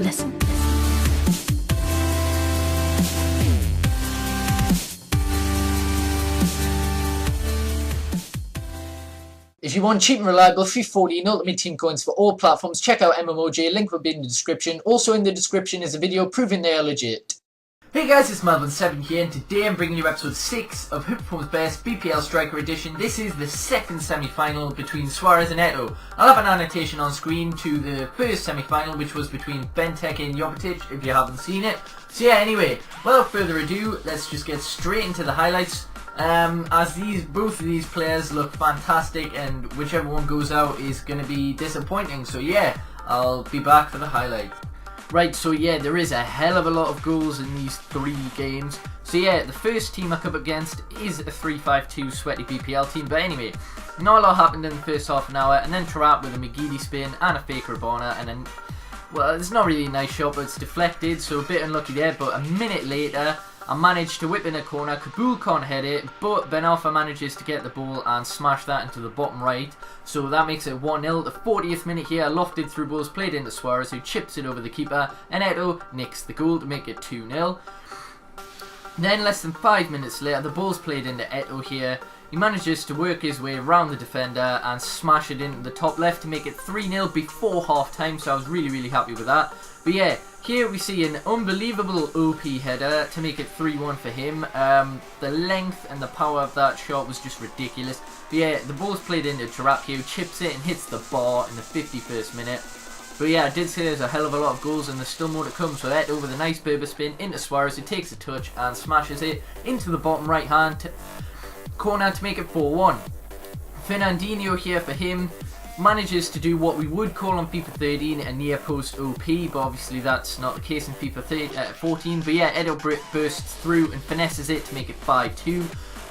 listen. If you want cheap and reliable FIFA 14 Ultimate Team coins for all platforms, check out MMOJ, link will be in the description. Also in the description is a video proving they are legit. Hey guys, it's Melvin7 here, and today I'm bringing you episode 6 of Hooper's Best BPL Striker Edition. This is the second semi-final between Suarez and Eto'o. I'll have an annotation on screen to the first semi-final, which was between Benteke and Jovetic, if you haven't seen it. So yeah, anyway, without further ado, let's just get straight into the highlights. As both of these players look fantastic, and whichever one goes out is going to be disappointing. So yeah, I'll be back for the highlight. Right, so yeah, there is a hell of a lot of goals in these 3 games. So yeah, the first team I come up against is a 3-5-2 sweaty BPL team. But anyway, not a lot happened in the first half an hour, and then Trapp with a McGeady spin and a fake Rabona, and then, well, it's not really a nice shot, but it's deflected, so a bit unlucky there. But a minute later, I managed to whip in a corner. Kabul can't head it, but Ben Arfa manages to get the ball and smash that into the bottom right. So that makes it 1-0. The 40th minute here, lofted through balls played into Suarez, who chips it over the keeper, and Eto'o nicks the goal to make it 2-0. Then less than 5 minutes later, the ball's played into Eto'o here. He manages to work his way around the defender and smash it into the top left to make it 3-0 before half time, so I was really happy with that. But yeah, here we see an unbelievable OP header to make it 3-1 for him. The length and the power of that shot was just ridiculous. But yeah, the ball's played into Trapp here, who chips it and hits the bar in the 51st minute. But yeah, I did say there's a hell of a lot of goals and there's still more to come. So Eto'o with a nice Berber spin into Suarez, who takes a touch and smashes it into the bottom right hand corner to make it 4-1. Fernandinho here for him manages to do what we would call on FIFA 13 a near post OP, but obviously that's not the case in FIFA 14. But yeah, Eto'o bursts through and finesses it to make it 5-2.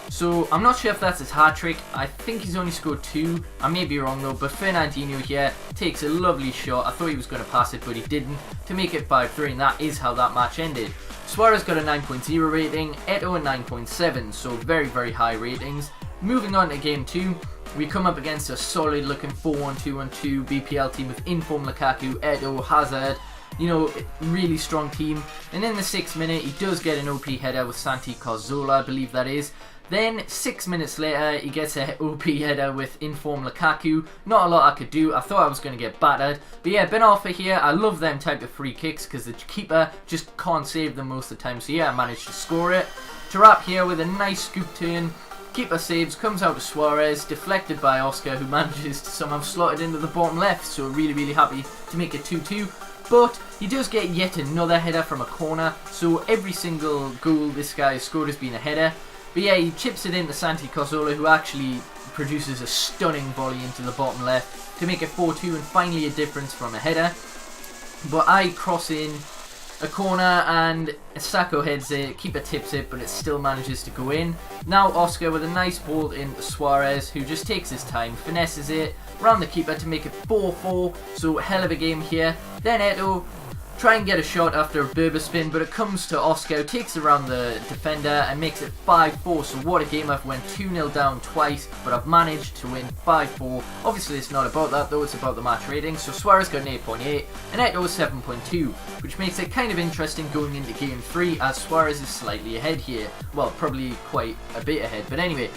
So I'm not sure if that's his hat-trick. I think he's only scored 2. I may be wrong though, but Fernandinho here takes a lovely shot. I thought he was going to pass it, but he didn't, to make it 5-3, and that is how that match ended. Suarez got a 9.0 rating, Eto'o a 9.7, so very high ratings. Moving on to game 2, we come up against a solid looking 4-1-2-1-2 BPL team with inform Lukaku, Eto'o, Hazard. You know, really strong team. And in the 6th minute, he does get an OP header with Santi Cazorla, I believe that is. Then 6 minutes later, he gets an OP header with inform Lukaku. Not a lot I could do. I thought I was going to get battered. But yeah, Ben Arfa here, I love them type of free kicks because the keeper just can't save them most of the time. So yeah, I managed to score it. Trapp here with a nice scoop turn. Keeper saves, comes out to Suarez, deflected by Oscar, who manages to somehow slot it into the bottom left. So really happy to make it 2-2. But he does get yet another header from a corner. So every single goal this guy has scored has been a header. But yeah, he chips it into Santi Cazorla, who actually produces a stunning volley into the bottom left to make it 4-2, and finally a difference from a header. But I cross in a corner and Sacco heads it, keeper tips it, but it still manages to go in. Now Oscar with a nice ball into Suarez, who just takes his time, finesses it around the keeper to make it 4-4, so hell of a game here. Then Eto'o try and get a shot after a Berber spin, but it comes to Oscar, who takes it around the defender and makes it 5-4. So what a game. I've went 2-0 down twice, but I've managed to win 5-4. Obviously it's not about that though, it's about the match rating. So Suarez got an 8.8 and Eto'o 7.2, which makes it kind of interesting going into game 3, as Suarez is slightly ahead here. Well, probably quite a bit ahead, but anyway.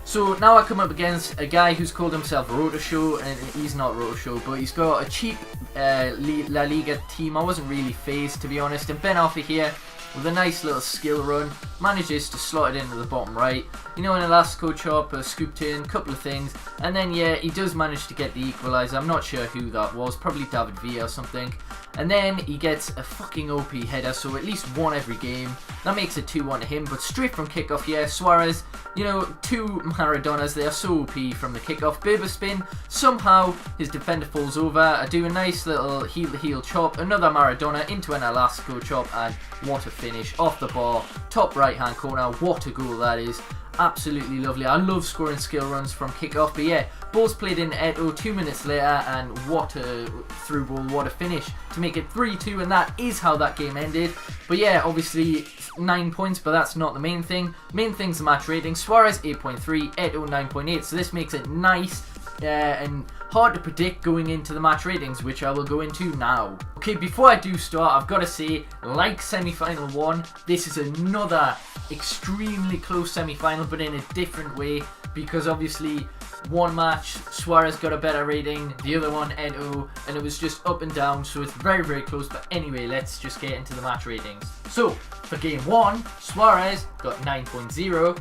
So now I come up against a guy who's called himself Rotoshow, and he's not Rotoshow, but he's got a cheap La Liga team. I wasn't really phased, to be honest, and Ben Arfa here with a nice little skill run manages to slot it into the bottom right. You know, an elastico chop, a scoop turn, couple of things, and then yeah, he does manage to get the equaliser. I'm not sure who that was, probably David Villa or something. And then he gets a fucking OP header, so at least one every game. That makes it 2-1 to him, but straight from kickoff here, Suarez, you know, 2 Maradonas, they are so OP from the kickoff. Berber spin, somehow his defender falls over. I do a nice little heel-to-heel chop, another Maradona into an elastico chop, and what a finish off the bar, top right hand corner. What a goal that is. Absolutely lovely. I love scoring skill runs from kickoff. But yeah, ball's played in Eto'o 2 minutes later, and what a through ball, what a finish to make it 3-2, and that is how that game ended. But yeah, obviously 9 points, but that's not the main thing. Main thing's the match rating. Suarez 8.3, Eto'o 9.8, so this makes it nice. And hard to predict going into the match ratings, which I will go into now. Okay, before I do start, I've got to say, like semi-final 1, this is another extremely close semi-final, but in a different way, because obviously one match Suarez got a better rating, the other one Eto'o, and it was just up and down, so it's very, very close. But anyway, let's just get into the match ratings. So for game 1, Suarez got 9.0,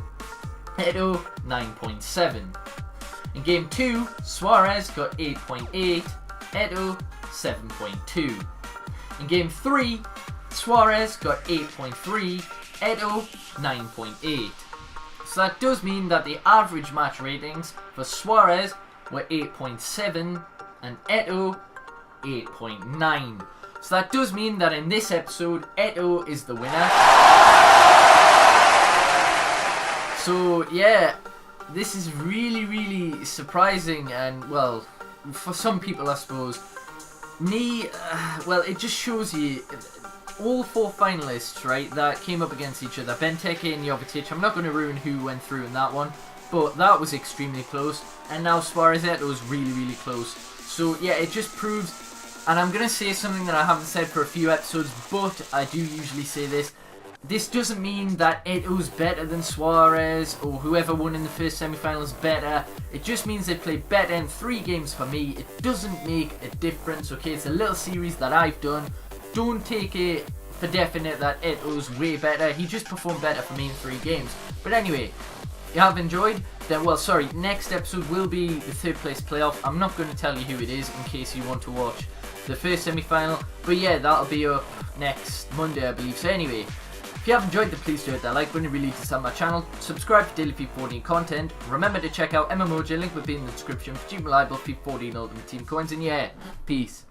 Eto'o 9.7. In game 2, Suarez got 8.8, Eto'o 7.2. In game 3, Suarez got 8.3, Eto'o 9.8. So that does mean that the average match ratings for Suarez were 8.7 and Eto'o 8.9. So that does mean that in this episode, Eto'o is the winner. So yeah, this is really, really surprising, and well, for some people I suppose. Well, it just shows you all 4 finalists, right, that came up against each other, Benteke and Jovetic. I'm not going to ruin who went through in that one, but that was extremely close. And now Suarez Eto'o is really, really close. So yeah, it just proves, and I'm going to say something that I haven't said for a few episodes, but I do usually say this. This doesn't mean that Eto'o's better than Suarez, or whoever won in the first semi-final is better. It just means they played better in 3 games for me. It doesn't make a difference, okay? It's a little series that I've done. Don't take it for definite that Eto'o's way better. He just performed better for me in 3 games. But anyway, you have enjoyed? Then, well, sorry, next episode will be the 3rd place playoff. I'm not going to tell you who it is in case you want to watch the first semi-final. But yeah, that'll be up next Monday, I believe. So anyway, if you have enjoyed, then please do hit that like button. It really does help my channel. Subscribe for daily FIFA 14 content. Remember to check out MMOJ, link will be in the description for cheap, reliable FIFA 14 Ultimate Team coins. And yeah, peace.